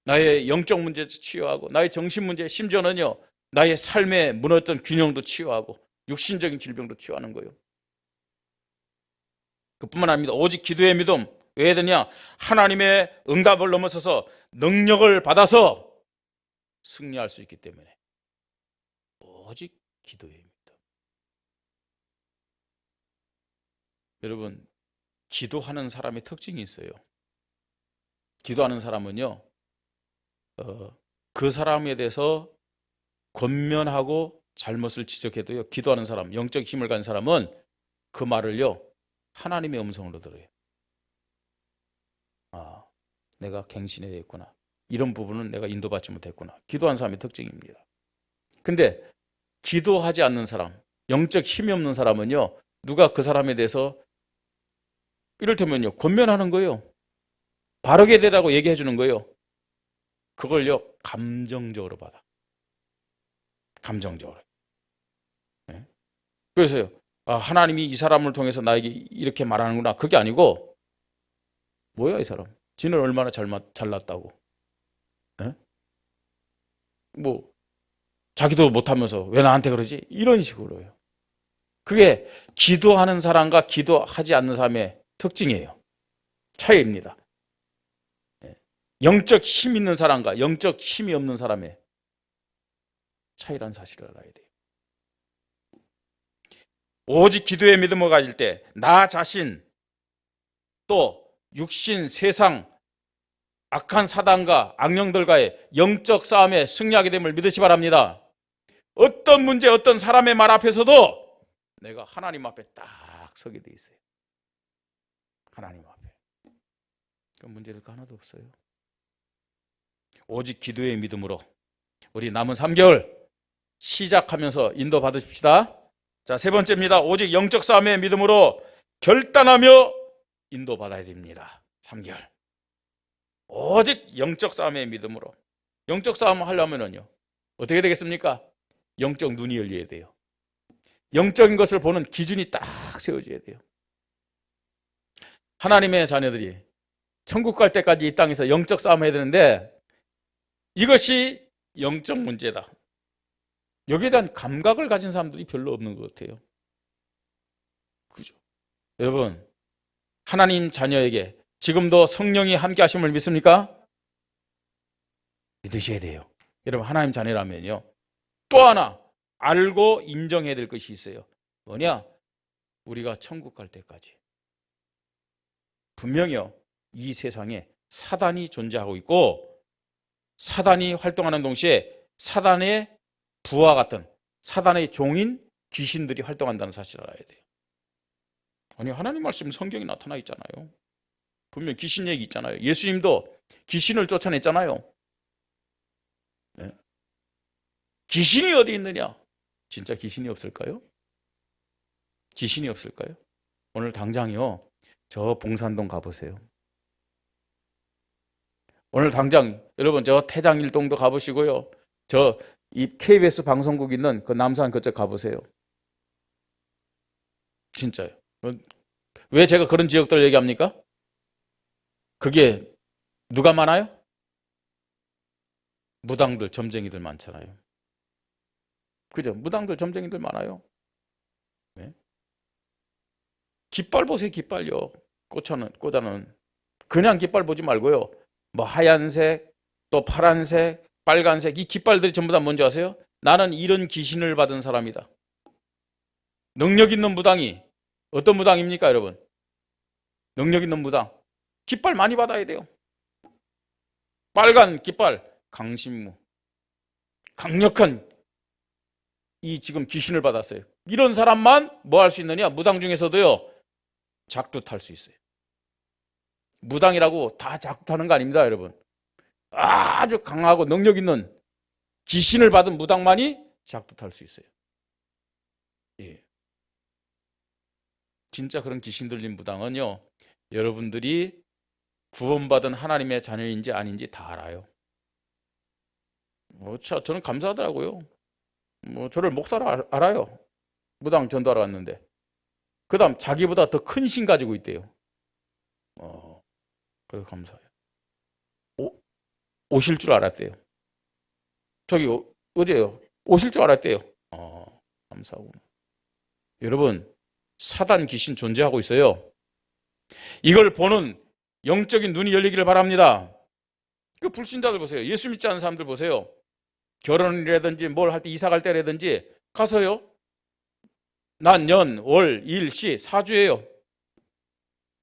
나의 영적 문제도 치유하고 나의 정신 문제, 심지어는요 나의 삶의 무너졌던 균형도 치유하고 육신적인 질병도 치유하는 거예요. 그뿐만 아닙니다. 오직 기도의 믿음. 왜 해야 되냐? 하나님의 응답을 넘어서서 능력을 받아서 승리할 수 있기 때문에 오직 기도의 믿음. 여러분, 기도하는 사람의 특징이 있어요. 기도하는 사람은요, 그 사람에 대해서 권면하고 잘못을 지적해도요, 기도하는 사람, 영적 힘을 가진 사람은 그 말을요 하나님의 음성으로 들어요. 아, 내가 갱신해야 되겠구나, 이런 부분은 내가 인도받지 못했구나. 기도하는 사람의 특징입니다. 근데 기도하지 않는 사람, 영적 힘이 없는 사람은요, 누가 그 사람에 대해서 이를테면요 권면하는 거예요. 바르게 되라고 얘기해 주는 거예요. 그걸요 감정적으로 받아. 감정적으로. 네? 그래서요, 아, 하나님이 이 사람을 통해서 나에게 이렇게 말하는구나. 그게 아니고, 뭐야 이 사람, 지는 얼마나 잘났다고, 네? 뭐 자기도 못하면서 왜 나한테 그러지? 이런 식으로요. 그게 기도하는 사람과 기도하지 않는 사람의 특징이에요. 차이입니다. 영적 힘 있는 사람과 영적 힘이 없는 사람의 차이라는 사실을 알아야 돼요. 오직 기도의 믿음을 가질 때 나 자신, 또 육신, 세상, 악한 사단과 악령들과의 영적 싸움에 승리하게 됨을 믿으시 바랍니다. 어떤 문제, 어떤 사람의 말 앞에서도 내가 하나님 앞에 딱 서게 돼 있어요. 하나님 앞에. 그 문제될 거 하나도 없어요. 오직 기도의 믿음으로 우리 남은 3개월 시작하면서 인도 받으십시다. 자, 세 번째입니다. 오직 영적 싸움의 믿음으로 결단하며 인도 받아야 됩니다. 3개월. 오직 영적 싸움의 믿음으로. 영적 싸움을 하려면요 어떻게 되겠습니까? 영적 눈이 열려야 돼요. 영적인 것을 보는 기준이 딱 세워져야 돼요. 하나님의 자녀들이 천국 갈 때까지 이 땅에서 영적 싸움을 해야 되는데 이것이 영적 문제다. 여기에 대한 감각을 가진 사람들이 별로 없는 것 같아요. 그죠? 여러분, 하나님 자녀에게 지금도 성령이 함께 하심을 믿습니까? 믿으셔야 돼요. 여러분, 하나님 자녀라면요 또 하나 알고 인정해야 될 것이 있어요. 뭐냐? 우리가 천국 갈 때까지 분명히요 이 세상에 사단이 존재하고 있고, 사단이 활동하는 동시에 사단의 부하 같은 사단의 종인 귀신들이 활동한다는 사실을 알아야 돼요. 아니, 하나님 말씀 성경에 나타나 있잖아요. 분명 귀신 얘기 있잖아요. 예수님도 귀신을 쫓아냈잖아요. 네? 귀신이 어디 있느냐? 진짜 귀신이 없을까요? 귀신이 없을까요? 오늘 당장요 저 봉산동 가보세요. 오늘 당장 여러분 저 태장일동도 가보시고요. 저 이 KBS 방송국 있는 그 남산 그쪽 가보세요. 진짜요. 왜 제가 그런 지역들 얘기합니까? 그게 누가 많아요? 무당들, 점쟁이들 많잖아요. 그죠? 무당들, 점쟁이들 많아요. 네? 깃발 보세요, 깃발요. 꽂아놓은. 그냥 깃발 보지 말고요. 뭐 하얀색, 또 파란색, 빨간색, 이 깃발들이 전부 다 뭔지 아세요? 나는 이런 귀신을 받은 사람이다. 능력 있는 무당이 어떤 무당입니까, 여러분? 능력 있는 무당. 깃발 많이 받아야 돼요. 빨간 깃발, 강신무. 강력한 이 지금 귀신을 받았어요. 이런 사람만 뭐 할 수 있느냐? 무당 중에서도요. 작두 탈 수 있어요. 무당이라고 다 작두 타는 거 아닙니다, 여러분. 아주 강하고 능력 있는 귀신을 받은 무당만이 작두 탈 수 있어요. 예. 진짜 그런 귀신 들린 무당은요. 여러분들이 구원받은 하나님의 자녀인지 아닌지 다 알아요. 저는 감사하더라고요. 저를 목사로 알아요. 무당 전도하러 왔는데. 그 다음 자기보다 더 큰 신 가지고 있대요. 그래서 감사해요. 오실 줄 알았대요. 저기 어제요. 오실 줄 알았대요. 감사하구나. 여러분, 사단 귀신 존재하고 있어요. 이걸 보는 영적인 눈이 열리기를 바랍니다. 그 불신자들 보세요. 예수 믿지 않는 사람들 보세요. 결혼이라든지 뭘 할 때 이사 갈 때라든지 가서요. 난, 년, 월, 일, 시, 사주예요.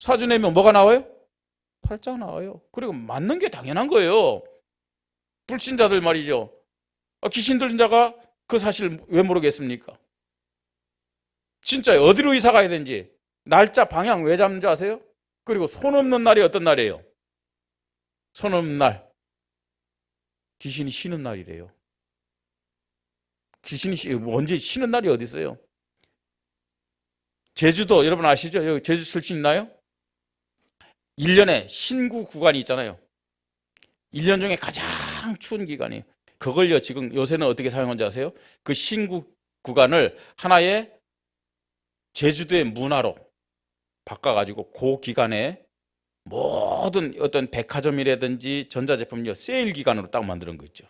사주 내면 뭐가 나와요? 팔자 나와요. 그리고 맞는 게 당연한 거예요. 불신자들 말이죠. 귀신 들린 자가 그 사실을 왜 모르겠습니까? 진짜 어디로 이사 가야 되는지 날짜 방향 왜 잡는 줄 아세요? 그리고 손 없는 날이 어떤 날이에요? 손 없는 날. 귀신이 쉬는 날이래요. 귀신이 언제 쉬는 날이 어디 있어요? 제주도 여러분 아시죠? 여기 제주 출신 있나요? 1년에 신구 구간이 있잖아요. 1년 중에 가장 추운 기간이에요. 그걸요 지금 요새는 어떻게 사용하는지 아세요? 그 신구 구간을 하나의 제주도의 문화로 바꿔가지고 그 기간에 모든 어떤 백화점이라든지 전자제품요 세일 기간으로 딱 만드는 거 있죠.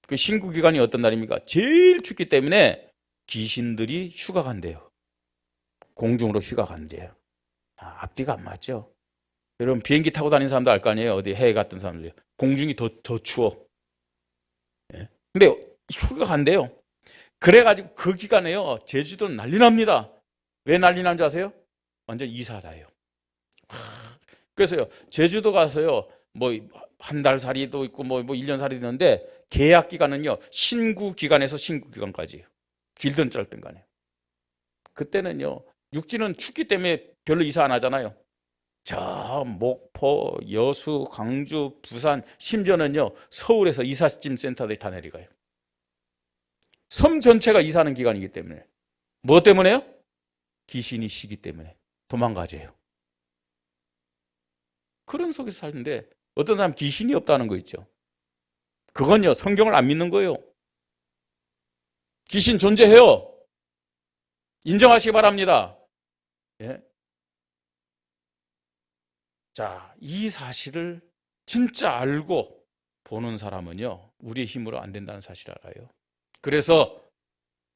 그 신구 기간이 어떤 날입니까? 제일 춥기 때문에 귀신들이 휴가 간대요. 공중으로 휴가 간대요. 앞뒤가 안 맞죠? 여러분 비행기 타고 다니는 사람도 알 거 아니에요? 어디 해외 갔던 사람들요. 공중이 더 추워. 예? 근데 휴가 간대요. 그래가지고 그 기간에요. 제주도는 난리 납니다. 왜 난리 난 줄 아세요? 완전 이사다예요. 그래서요. 제주도 가서요. 뭐 한 달 살이도 있고 뭐 1년 살이도 있는데 계약 기간은요. 신구 기간에서 신구 기간까지예요. 길든 짧든 간에. 그때는요. 육지는 춥기 때문에 별로 이사 안 하잖아요. 저 목포, 여수, 광주, 부산, 심지어는요. 서울에서 이삿짐 센터들이 다 내려가요. 섬 전체가 이사하는 기간이기 때문에. 뭐 때문에요? 귀신이 쉬기 때문에. 도망가재요. 그런 속에서 사는데 어떤 사람 귀신이 없다는 거 있죠. 그건요. 성경을 안 믿는 거예요. 귀신 존재해요. 인정하시기 바랍니다. 예? 자, 이 사실을 진짜 알고 보는 사람은요. 우리의 힘으로 안 된다는 사실을 알아요. 그래서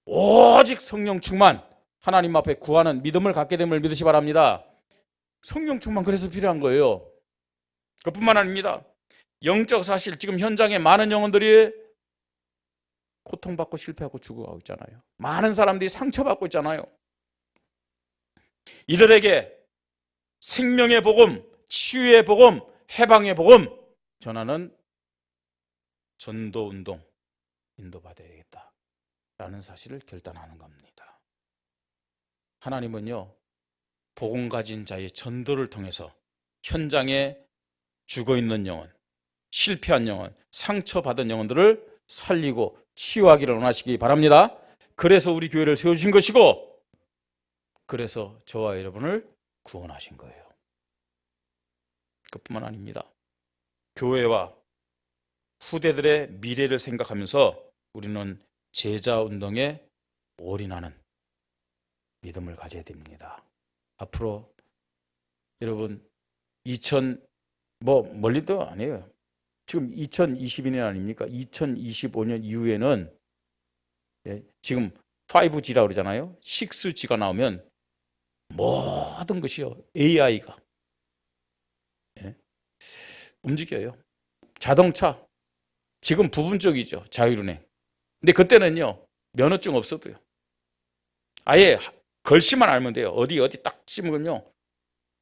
오직 성령 충만, 하나님 앞에 구하는 믿음을 갖게 됨을 믿으시 바랍니다. 성령 충만 그래서 필요한 거예요. 그뿐만 아닙니다. 영적 사실 지금 현장에 많은 영혼들이 고통받고 실패하고 죽어가고 있잖아요. 많은 사람들이 상처받고 있잖아요. 이들에게 생명의 복음, 치유의 복음, 해방의 복음 전하는 전도운동 인도받아야 되겠다라는 사실을 결단하는 겁니다. 하나님은요. 복음 가진 자의 전도를 통해서 현장에 죽어있는 영혼, 실패한 영혼, 상처받은 영혼들을 살리고 치유하기를 원하시기 바랍니다. 그래서 우리 교회를 세워주신 것이고 그래서 저와 여러분을 구원하신 거예요. 그뿐만 아닙니다. 교회와 후대들의 미래를 생각하면서 우리는 제자 운동에 올인하는 믿음을 가져야 됩니다. 앞으로 여러분 멀리도 아니에요. 지금 2022년 아닙니까? 2025년 이후에는 지금 5G라고 그러잖아요. 6G가 나오면 모든 것이요 AI가 움직여요. 자동차 지금 부분적이죠. 자율운행. 근데 그때는요 면허증 없어도요. 아예 걸씨만 알면 돼요. 어디 딱 찍으면요.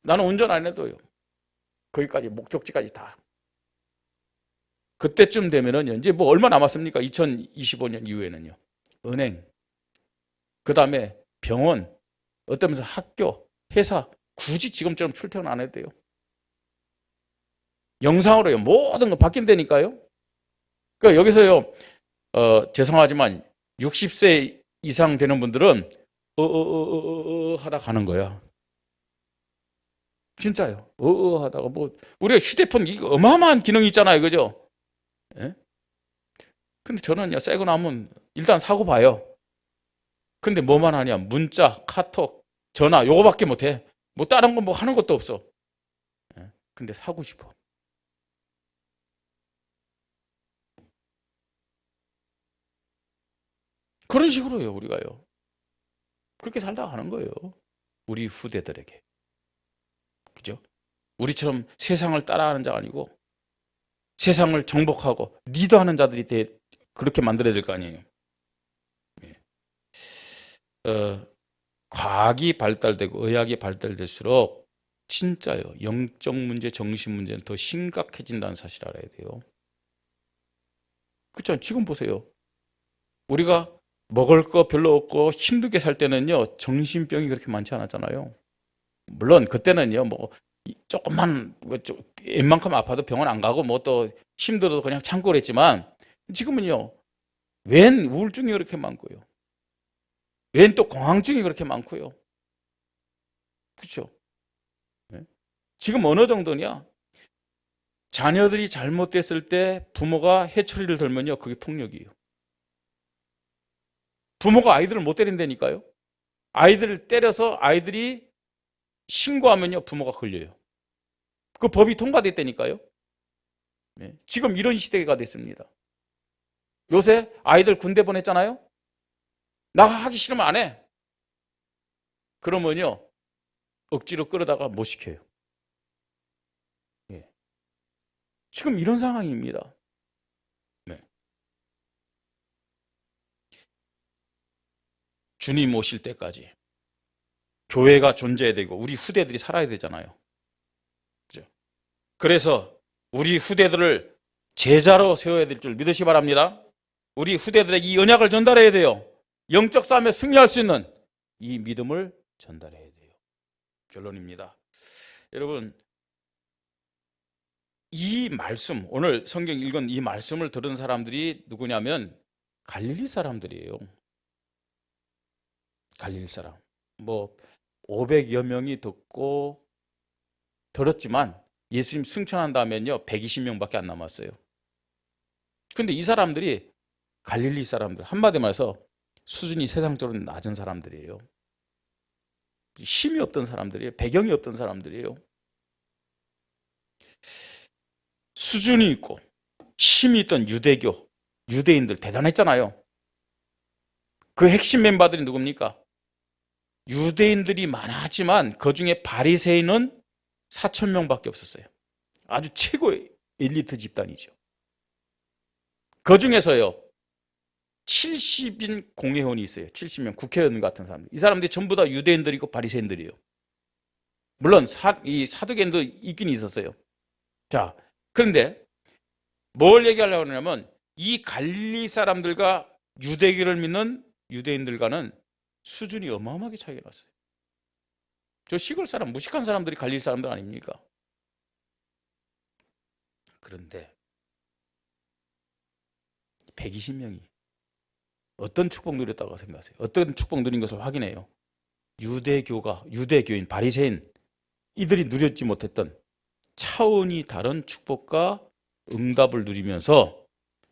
나는 운전 안 해도요. 거기까지 목적지까지 다. 그때쯤 되면은 이제 뭐 얼마 남았습니까? 2025년 이후에는요. 은행, 그 다음에 병원, 어떠면서 학교, 회사 굳이 지금처럼 출퇴근 안 해도 돼요. 영상으로요. 모든 거 바뀐다니까요. 그러니까 여기서요. 죄송하지만 60세 이상 되는 분들은 하다 가는 거야. 진짜요. 하다가 뭐 우리가 휴대폰 이거 어마어마한 기능이 있잖아요. 그죠? 예? 근데 저는요. 새거 나오면 일단 사고 봐요. 근데 뭐만 하냐? 문자, 카톡, 전화 요거밖에 못 해. 뭐 다른 거 뭐 하는 것도 없어. 예? 근데 사고 싶어. 그런 식으로요. 우리가요. 그렇게 살다가 가는 거예요. 우리 후대들에게. 그죠? 우리처럼 세상을 따라가는 자가 아니고 세상을 정복하고 리더하는 자들이 그렇게 만들어야 될 거 아니에요. 과학이 발달되고 의학이 발달될수록 진짜요. 영적 문제, 정신 문제는 더 심각해진다는 사실을 알아야 돼요. 그렇죠? 지금 보세요. 우리가 먹을 거 별로 없고 힘들게 살 때는요. 정신병이 그렇게 많지 않았잖아요. 물론 그때는요. 뭐 조금만 웬만큼 아파도 병원 안 가고 뭐 또 힘들어도 그냥 참고 그랬지만 지금은요. 웬 우울증이 그렇게 많고요. 웬 또 공황증이 그렇게 많고요. 그렇죠? 네? 지금 어느 정도냐? 자녀들이 잘못됐을 때 부모가 해초리를 들면요. 그게 폭력이에요. 부모가 아이들을 못 때린다니까요. 아이들을 때려서 아이들이 신고하면요. 부모가 걸려요. 그 법이 통과됐다니까요. 네. 지금 이런 시대가 됐습니다. 요새 아이들 군대 보냈잖아요. 나 하기 싫으면 안 해. 그러면요. 억지로 끌어다가 못 시켜요. 네. 지금 이런 상황입니다. 네. 주님 오실 때까지 교회가 존재해야 되고 우리 후대들이 살아야 되잖아요. 그죠? 그래서 우리 후대들을 제자로 세워야 될 줄 믿으시 바랍니다. 우리 후대들에게 이 언약을 전달해야 돼요. 영적 싸움에 승리할 수 있는 이 믿음을 전달해야 돼요. 결론입니다. 여러분, 이 말씀, 오늘 성경 읽은 이 말씀을 들은 사람들이 누구냐면 갈릴리 사람들이에요. 갈릴리 사람. 뭐 500여 명이 들었지만 예수님 승천한다면요 120명밖에 안 남았어요. 근데 이 사람들이 갈릴리 사람들, 한마디 말해서 수준이 세상적으로 낮은 사람들이에요. 힘이 없던 사람들이에요. 배경이 없던 사람들이에요. 수준이 있고 힘이 있던 유대인들 대단했잖아요. 그 핵심 멤버들이 누굽니까? 유대인들이 많았지만 그중에 바리새인은 4,000명밖에 없었어요. 아주 최고의 엘리트 집단이죠. 그중에서요 70인 공회원이 있어요. 70명 국회의원 같은 사람들. 이 사람들이 전부 다 유대인들이고 바리새인들이에요. 물론 이 사두개인도 있긴 있었어요. 자, 그런데 뭘 얘기하려고 하냐면 이 갈릴리 사람들과 유대교를 믿는 유대인들과는 수준이 어마어마하게 차이가 났어요. 저 시골 사람, 무식한 사람들이 갈릴리 사람들 아닙니까? 그런데 120명이 어떤 축복 누렸다고 생각하세요? 어떤 축복 누린 것을 확인해요. 유대교인, 바리새인 이들이 누렸지 못했던 차원이 다른 축복과 응답을 누리면서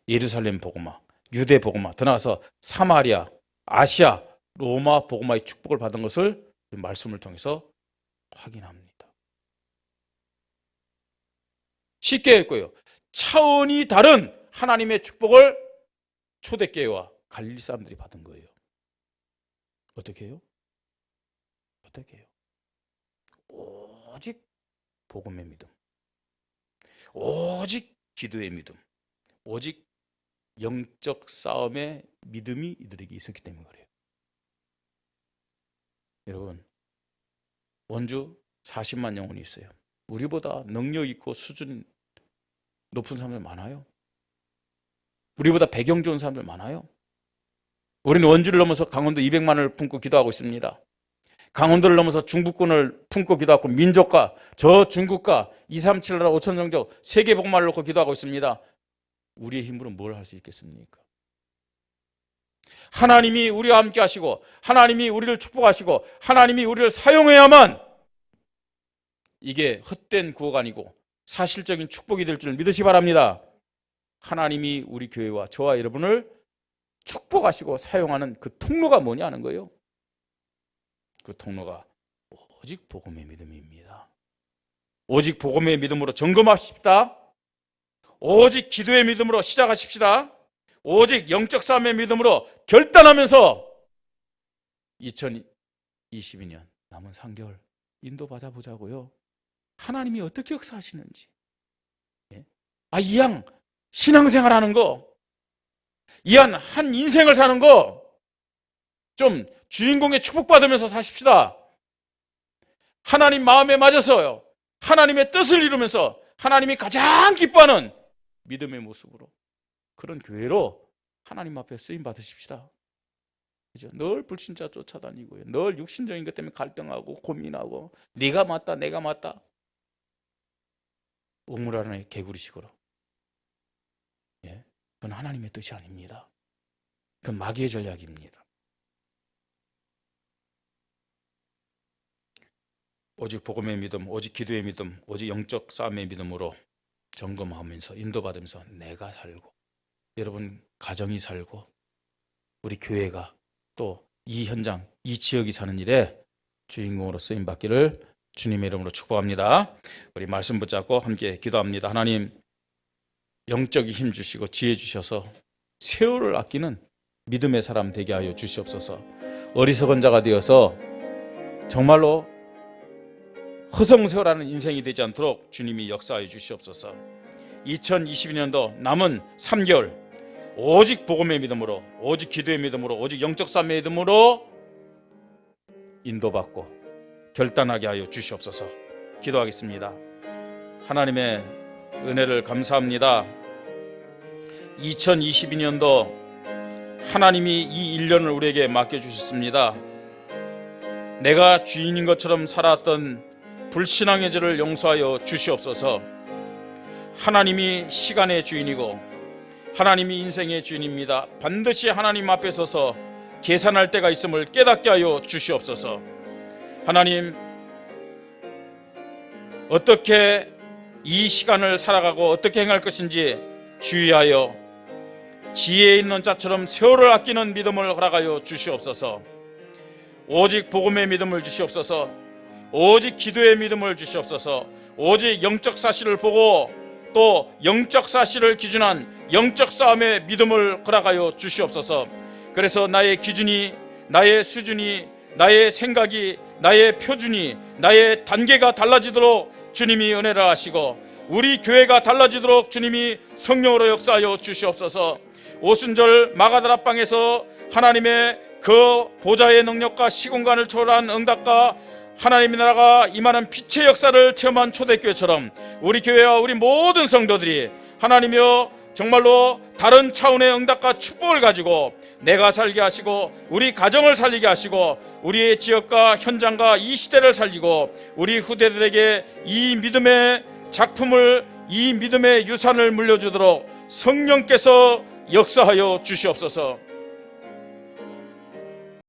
예루살렘 복음화, 유대 복음화, 더 나아가서 사마리아, 아시아, 로마 복음화의 축복을 받은 것을 말씀을 통해서 확인합니다. 쉽게 읽고요. 차원이 다른 하나님의 축복을 초대교회와 갈릴리 사람들이 받은 거예요. 어떻게 해요? 어떻게 해요? 오직 복음의 믿음, 오직 기도의 믿음, 오직 영적 싸움의 믿음이 이들에게 있었기 때문에 그래요. 여러분, 원주 40만 영혼이 있어요. 우리보다 능력 있고 수준 높은 사람들 많아요. 우리보다 배경 좋은 사람들 많아요. 우리는 원주를 넘어서 강원도 200만을 품고 기도하고 있습니다. 강원도를 넘어서 중부권을 품고 기도하고 민족과 저 중국과 237 나라 5천 종족 세계 복음화를 놓고 기도하고 있습니다. 우리의 힘으로 뭘 할 수 있겠습니까? 하나님이 우리와 함께 하시고 하나님이 우리를 축복하시고 하나님이 우리를 사용해야만 이게 헛된 구호가 아니고 사실적인 축복이 될 줄 믿으시 바랍니다. 하나님이 우리 교회와 저와 여러분을 축복하시고 사용하는 그 통로가 뭐냐는 거예요. 그 통로가 오직 복음의 믿음입니다. 오직 복음의 믿음으로 점검하십시다. 오직 기도의 믿음으로 시작하십시다. 오직 영적 싸움의 믿음으로 결단하면서 2022년 남은 3개월 인도받아 보자고요. 하나님이 어떻게 역사하시는지. 이 양 신앙생활 하는 거, 이 한 인생을 사는 거 좀 주인공의 축복받으면서 사십시다. 하나님 마음에 맞아서요. 하나님의 뜻을 이루면서 하나님이 가장 기뻐하는 믿음의 모습으로 그런 교회로 하나님 앞에 쓰임 받으십시다. 그죠? 늘 불신자 쫓아다니고요. 늘 육신적인 것 때문에 갈등하고 고민하고 네가 맞다 내가 맞다. 우물안의 개구리식으로. 그건 하나님의 뜻이 아닙니다. 그건 마귀의 전략입니다. 오직 복음의 믿음, 오직 기도의 믿음, 오직 영적 싸움의 믿음으로 점검하면서 인도받으면서 내가 살고 여러분 가정이 살고 우리 교회가 또 이 현장, 이 지역이 사는 일에 주인공으로 쓰임받기를 주님의 이름으로 축복합니다. 우리 말씀 붙잡고 함께 기도합니다. 하나님 영적인 힘 주시고 지혜 주셔서 세월을 아끼는 믿음의 사람 되게 하여 주시옵소서. 어리석은 자가 되어서 정말로 허송세월하는 인생이 되지 않도록 주님이 역사하여 주시옵소서. 2022년도 남은 3개월 오직 복음의 믿음으로, 오직 기도의 믿음으로, 오직 영적 싸움의 믿음으로 인도받고 결단하게 하여 주시옵소서. 기도하겠습니다. 하나님의 은혜를 감사합니다. 2022년도 하나님이 이 1년을 우리에게 맡겨주셨습니다. 내가 주인인 것처럼 살아왔던 불신앙의 죄를 용서하여 주시옵소서. 하나님이 시간의 주인이고 하나님이 인생의 주인입니다. 반드시 하나님 앞에 서서 계산할 때가 있음을 깨닫게 하여 주시옵소서. 하나님, 어떻게 이 시간을 살아가고 어떻게 행할 것인지 주의하여 지혜 있는 자처럼 세월을 아끼는 믿음을 허락하여 주시옵소서. 오직 복음의 믿음을 주시옵소서. 오직 기도의 믿음을 주시옵소서. 오직 영적 사실을 보고 또 영적 사실을 기준한 영적 싸움의 믿음을 허락하여 주시옵소서. 그래서 나의 기준이, 나의 수준이, 나의 생각이, 나의 표준이, 나의 단계가 달라지도록 주님이 은혜를 하시고 우리 교회가 달라지도록 주님이 성령으로 역사하여 주시옵소서. 오순절 마가다락방에서 하나님의 그 보좌의 능력과 시공간을 초월한 응답과 하나님의 나라가 임하는 빛의 역사를 체험한 초대교회처럼 우리 교회와 우리 모든 성도들이 하나님이여 정말로 다른 차원의 응답과 축복을 가지고 내가 살게 하시고 우리 가정을 살리게 하시고 우리의 지역과 현장과 이 시대를 살리고 우리 후대들에게 이 믿음의 작품을, 이 믿음의 유산을 물려주도록 성령께서 역사하여 주시옵소서.